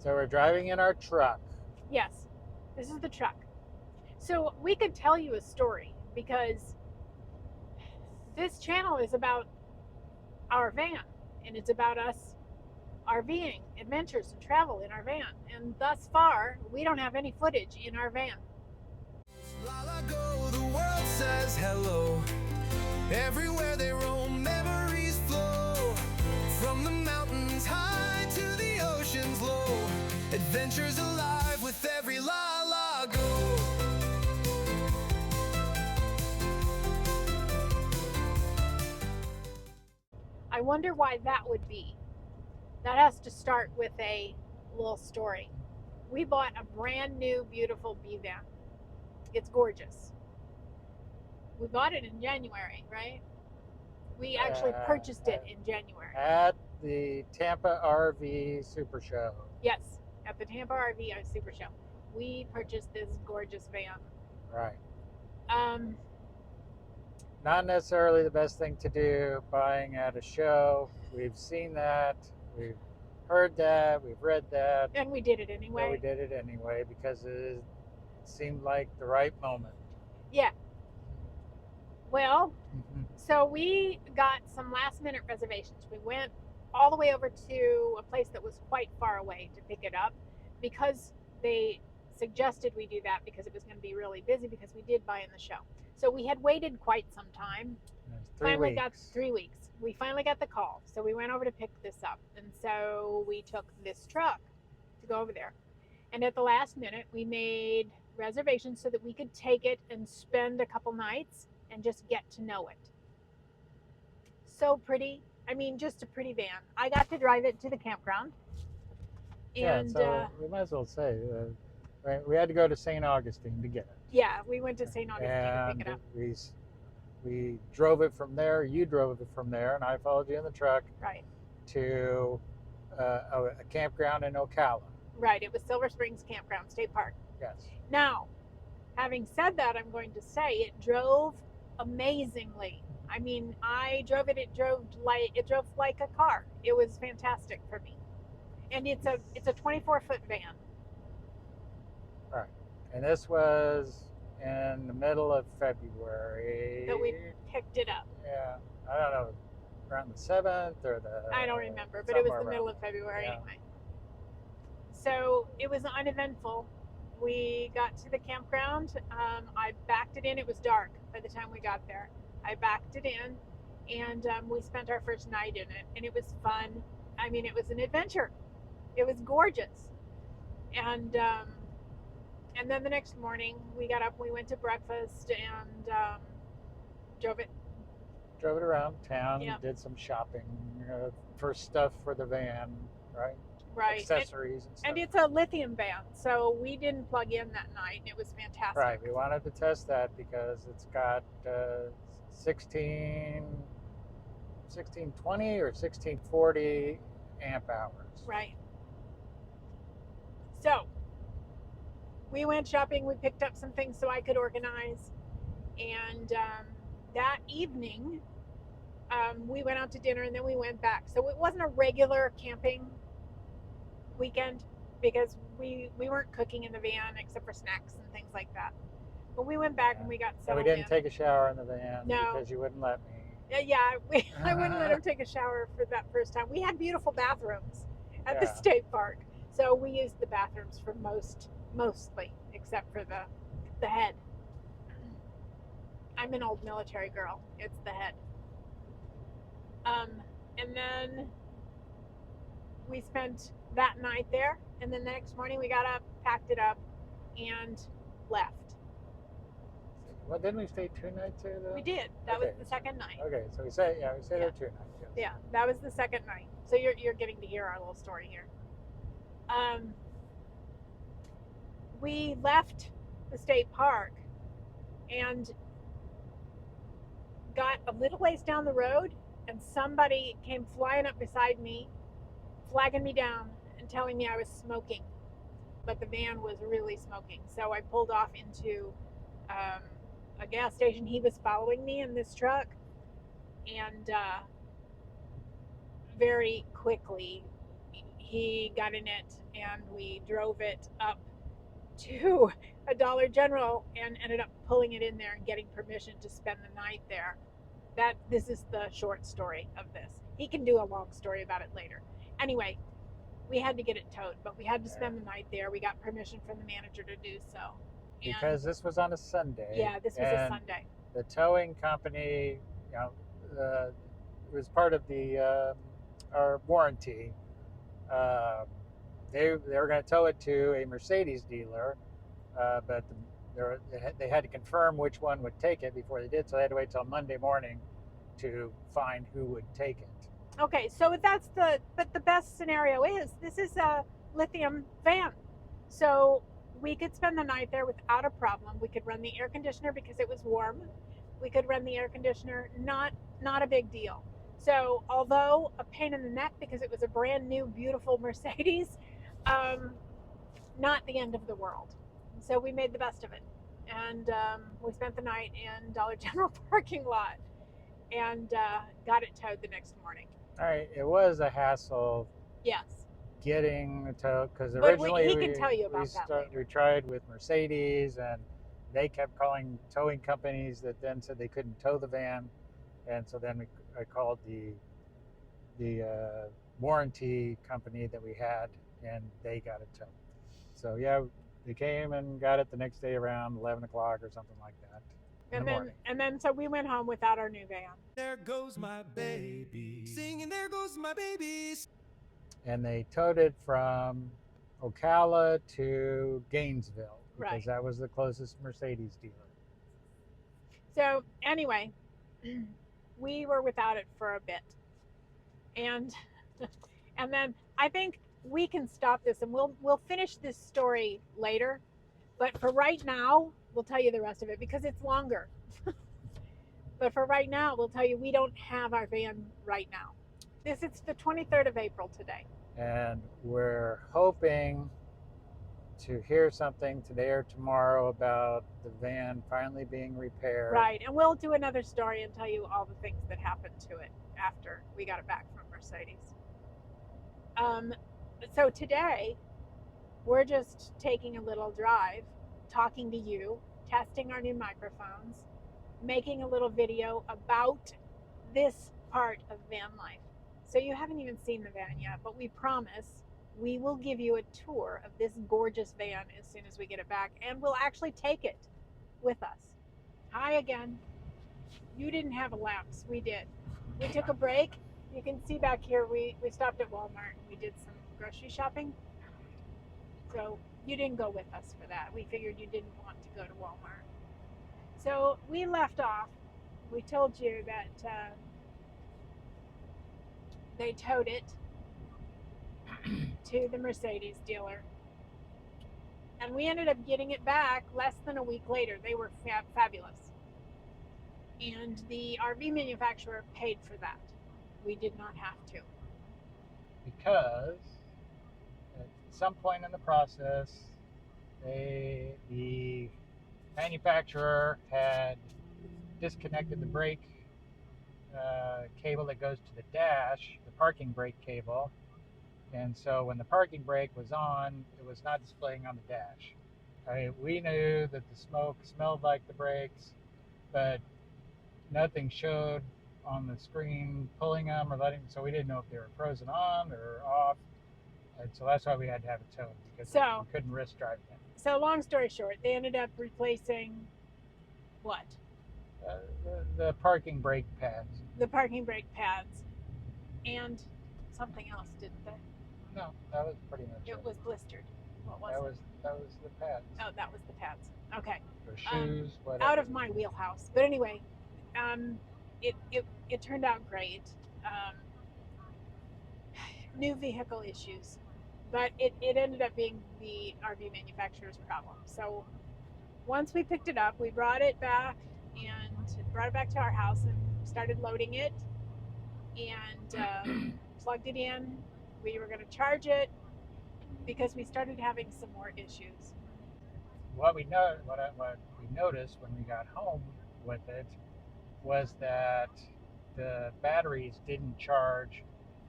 So we're driving in our truck. Yes, this is the truck. So we could tell you a story because this channel is about our van, and it's about us RVing, adventures, and travel in our van. And thus far, we don't have any footage in our van. LaLa Go, the world says hello. Everywhere they roam, memories flow. From the mountains high to the oceans low. Adventures alive with every LaLa Go. I wonder why that would be. That has to start with a little story. We bought a brand new, beautiful B van. It's gorgeous. We bought it in January, right? We actually purchased it in January. At the Tampa RV Super Show. Yes, at the Tampa RV Super Show. We purchased this gorgeous van. Right. Um, Not necessarily the best thing to do, buying at a show. We've seen that. We've heard that. We've read that. and we did it But anyway. we did it anyway because it seemed like the right moment. Yeah. Well, so we got some last minute reservations. We went all the way over to a place that was quite far away to pick it up because they suggested we do that because it was going to be really busy because we did buy in the show. So we had waited quite some time. Finally got 3 weeks. We finally got the call. So we went over to pick this up. And so we took this truck to go over there. And at the last minute, we made reservations so that we could take it and spend a couple nights and just get to know it. So pretty. I mean, just a pretty van. I got to drive it to the campground. And so we might as well say, right, we had to go to St. Augustine to get it. yeah, we went to St. Augustine to pick it up. We drove it from there. You drove it from there, and I followed you in the truck Right. to a campground in Ocala. Right. It was Silver Springs Campground State Park. Yes. Now, having said that, I'm going to say it drove amazingly. I mean, I drove it. It drove like a car. It was fantastic for me. And it's a 24-foot van. Right. And this was in the middle of February. That we picked it up. Yeah. I don't know, around the 7th or the... I don't remember, but it was the middle of there. February Yeah. anyway. So it was uneventful. We got to the campground. I backed it in. It was dark by the time we got there. I backed it in, and we spent our first night in it, and it was fun. I mean, it was an adventure. It was gorgeous. And then the next morning, we got up, we went to breakfast, and drove it. Drove it around town, Yeah. did some shopping for stuff for the van, right? Right. Accessories and stuff. And it's a lithium van, so we didn't plug in that night, and it was fantastic. Right, we wanted to test that because it's got 1620 or 1640 amp hours. Right. So we went shopping. We picked up some things so I could organize. And that evening, we went out to dinner and then we went back. So it wasn't a regular camping weekend because we weren't cooking in the van except for snacks and things like that. But we went back and we got And settled we didn't in. take a shower in the van No. because you wouldn't let me. Yeah, I wouldn't let him take a shower for that first time. We had beautiful bathrooms at the Yeah. state park, so we used the bathrooms for mostly, except for the head. I'm an old military girl. It's the head. And then we spent that night there, and then the next morning we got up, packed it up, and left. Well, didn't we stay 2 nights there though? We did. That Okay. was the second night. Okay, so we stayed there 2 nights. Yes. Yeah, that was the second night. So you're getting to hear our little story here. We left the state park and got a little ways down the road, and somebody came flying up beside me, flagging me down and telling me I was smoking. But the van was really smoking. So I pulled off into a gas station. He was following me in this truck, and very quickly he got in it and we drove it up to a Dollar General and ended up pulling it in there and getting permission to spend the night there. This is the short story of this. He can do a long story about it later. Anyway, we had to get it towed, but we had to spend the night there. We got permission from the manager to do so. Because this was on a Sunday. Yeah, this was a Sunday. The towing company, it was part of our warranty. They were going to tow it to a Mercedes dealer, but they had to confirm which one would take it before they did, so they had to wait till Monday morning to find who would take it. Okay, so but the best scenario is this is a lithium van, so we could spend the night there without a problem. We could run the air conditioner because it was warm. We could run the air conditioner, not a big deal. So although a pain in the neck because it was a brand new, beautiful Mercedes, not the end of the world. So we made the best of it. And we spent the night in Dollar General parking lot and got it towed the next morning. All right, it was a hassle. Yes. Getting the tow, because But originally he can tell you about that later. We tried with Mercedes, and they kept calling towing companies that then said they couldn't tow the van, and so then I called the warranty company that we had, and they got it towed. So yeah, they came and got it the next day around 11 o'clock or something like that. And then so we went home without our new van. There goes my baby, singing there goes my baby. And they towed it from Ocala to Gainesville because Right. that was the closest Mercedes dealer. So anyway, we were without it for a bit, and then I think we can stop this and we'll finish this story later. But for right now, we'll tell you the rest of it because it's longer. But for right now, we'll tell you we don't have our van right now. It's the 23rd of April today. And we're hoping to hear something today or tomorrow about the van finally being repaired. Right, and we'll do another story and tell you all the things that happened to it after we got it back from Mercedes. So today, we're just taking a little drive, talking to you, testing our new microphones, making a little video about this part of van life. So you haven't even seen the van yet, but we promise we will give you a tour of this gorgeous van as soon as we get it back, and we'll actually take it with us. Hi again. You didn't have a lapse. We did. We took a break. You can see back here we stopped at Walmart and we did some grocery shopping. So you didn't go with us for that. We figured you didn't want to go to Walmart. So we left off. We told you that they towed it to the Mercedes dealer. And we ended up getting it back less than a week later. They were fabulous. And the RV manufacturer paid for that. We did not have to. Because at some point in the process, the manufacturer had disconnected the brake cable that goes to the dash, the parking brake cable. And so when the parking brake was on, it was not displaying on the dash. We knew that the smoke smelled like the brakes, but nothing showed on the screen pulling them or letting them, so we didn't know if they were frozen on or off. And so that's why we had to have it towed, because we couldn't risk driving it. So long story short, they ended up replacing what? The parking brake pads. The parking brake pads and something else, didn't they? No, that was pretty much it. It was blistered. What was it? That was the pads. Oh, that was the pads. Okay. For shoes, whatever. Out of my wheelhouse. But anyway, it turned out great. New vehicle issues, but it ended up being the RV manufacturer's problem. So once we picked it up, we brought it back to our house and started loading it and plugged it in. We were going to charge it because we started having some more issues. What we noticed when we got home with it was that the batteries didn't charge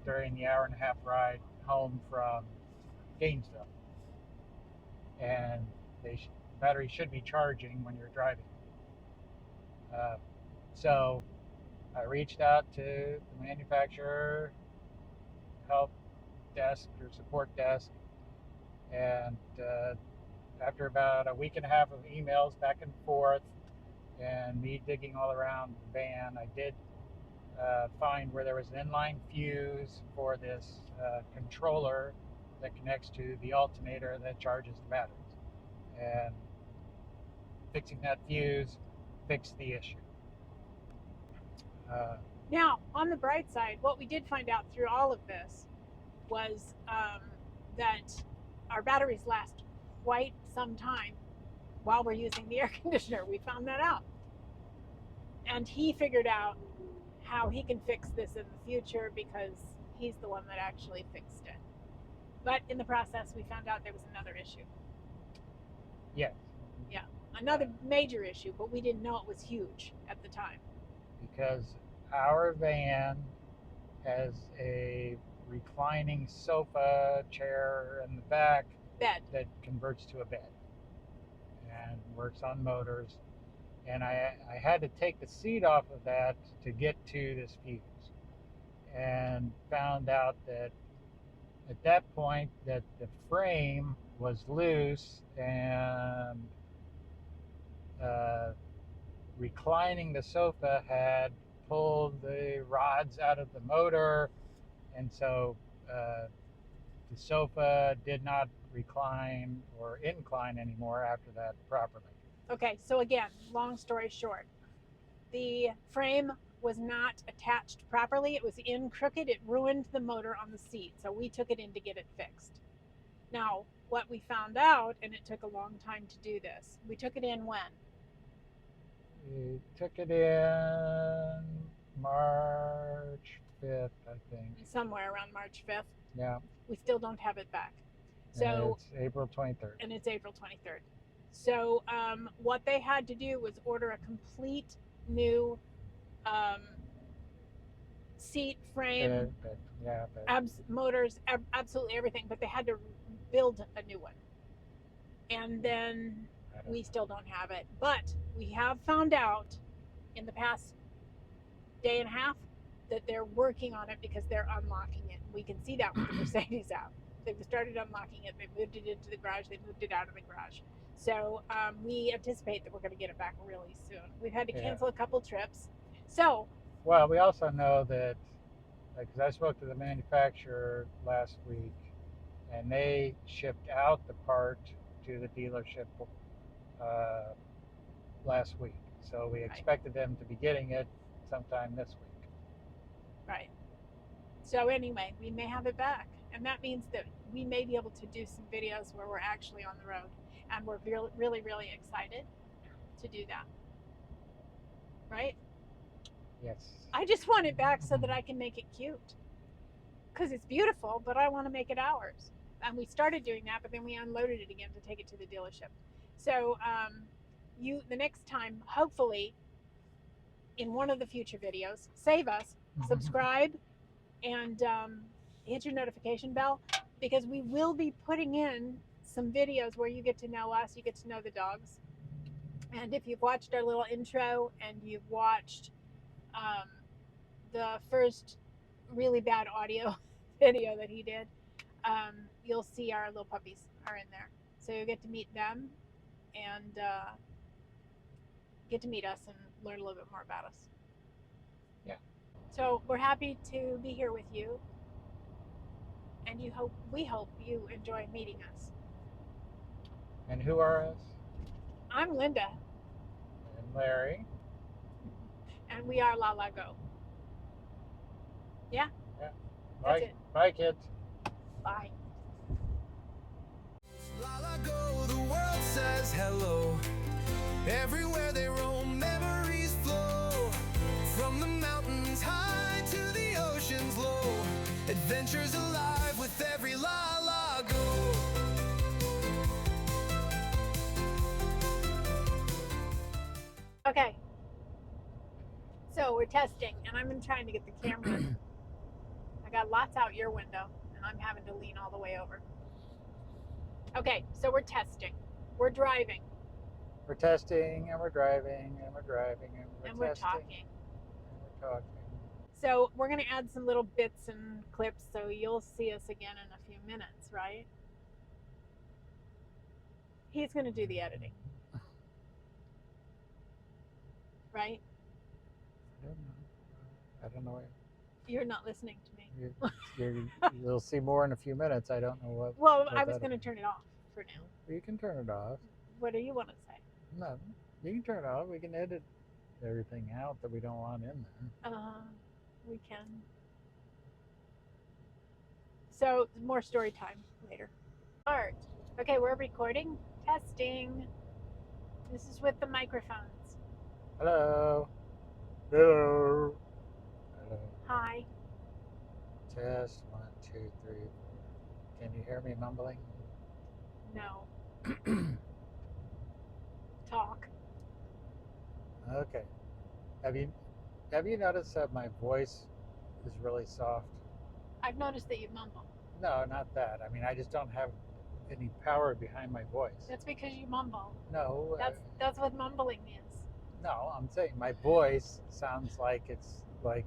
during the hour and a half ride home from Gainesville, and battery should be charging when you're driving. So I reached out to the manufacturer help desk or support desk, and after about a week and a half of emails back and forth and me digging all around the van, I did find where there was an inline fuse for this controller that connects to the alternator that charges the batteries, and fixing that fuse fixed the issue. Now, on the bright side, what we did find out through all of this was that our batteries last quite some time while we're using the air conditioner. We found that out. And he figured out how he can fix this in the future because he's the one that actually fixed it. But in the process, we found out there was another issue. Yes. Yeah, another major issue, but we didn't know it was huge at the time. Because our van has a reclining sofa chair in the back Bed. that converts to a bed and works on motors. And I had to take the seat off of that to get to this fuse, and found out that at that point that the frame was loose, and reclining the sofa had pulled the rods out of the motor, and so the sofa did not recline or incline anymore after that properly. Okay, so again, long story short, the frame was not attached properly. It was in crooked. It ruined the motor on the seat. So we took it in to get it fixed. Now, what we found out, and it took a long time to do this, we took it in when? We took it in March 5th, I think. Somewhere around March 5th. Yeah. We still don't have it back. And So it's April 23rd. And it's April 23rd. So what they had to do was order a complete new seat, frame, motors, absolutely everything, but they had to build a new one. And then we still don't have it. But we have found out in the past day and a half that they're working on it because they're unlocking it. We can see that with the Mercedes app. They've started unlocking it. They moved it into the garage. They moved it out of the garage. So we anticipate that we're going to get it back really soon. We've had to cancel a couple trips. So, well, we also know that, because I spoke to the manufacturer last week, and they shipped out the part to the dealership last week. So we expected them to be getting it sometime this week. Right. So anyway, we may have it back. And that means that we may be able to do some videos where we're actually on the road. And we're really, really excited to do that. Right? Yes. I just want it back so that I can make it cute. Because it's beautiful, but I want to make it ours. And we started doing that, but then we unloaded it again to take it to the dealership. So the next time, hopefully, in one of the future videos, save us, subscribe, and hit your notification bell, because we will be putting in some videos where you get to know us, you get to know the dogs. And if you've watched our little intro and you've watched the first really bad audio video that he did, you'll see our little puppies are in there. So you'll get to meet them and get to meet us and learn a little bit more about us. Yeah. So we're happy to be here with you. And we hope you enjoy meeting us. And who are us? I'm Linda. And Larry. And we are LaLa Go. Yeah? Yeah. That's it. Bye, kids. Bye. LaLa Go, the world says hello. Everywhere they roam, memories flow. From the mountains high to the oceans low. Adventures alive with every LaLa Go. Okay. So we're testing, and I'm trying to get the camera. I got lots out your window, and I'm having to lean all the way over. Okay, so we're testing. We're driving. We're testing and we're driving and we're driving and we're testing. Talking. And we're talking. So we're going to add some little bits and clips so you'll see us again in a few minutes, right? He's going to do the editing. Right? I don't know. You're not listening to me. You'll see more in a few minutes. I don't know what. Well, I was going to turn it off for now. You can turn it off. What do you want to say? No, you can turn it off. We can edit everything out that we don't want in there. We can. So more story time later. Art. Okay, we're recording. Testing. This is with the microphones. Hello. Hello. Hello. Hi. Test 1, 2, 3, 4. Can you hear me mumbling? No. Talk. Okay. Have you noticed that my voice is really soft? I've noticed that you mumble. No, not that. I mean, I just don't have any power behind my voice. That's because you mumble. No. That's what mumbling is. No, I'm saying my voice sounds like it's like